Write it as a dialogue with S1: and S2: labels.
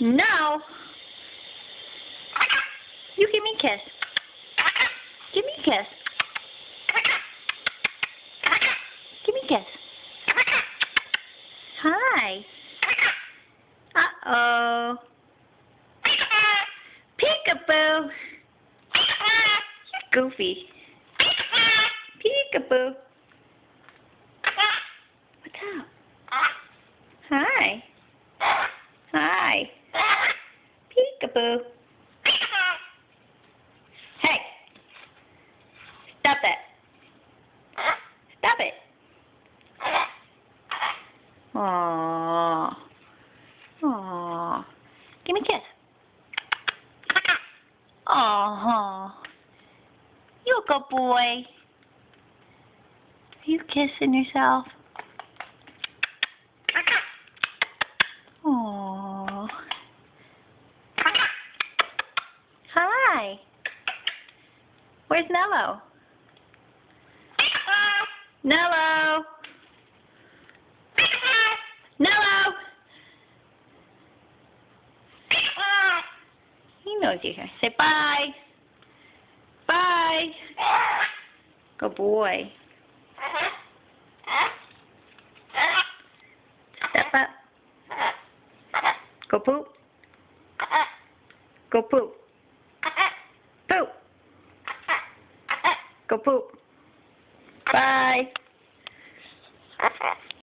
S1: No. You give me a kiss. Give me a kiss. Give me a kiss. Hi. Uh-oh. Peekaboo. You're goofy. Peekaboo. What's up? Hi. Hi. Peekaboo. Hey. Stop it. Stop it. Aww. Aww. Give me a kiss. Aww. You a good boy. Are you kissing yourself? Aww. Hi. Where's Nello? Nello. Nello. He knows you're here. Say bye. Bye. Good boy. Step up. Go poop. Go poop. Poop. Go poop. Bye.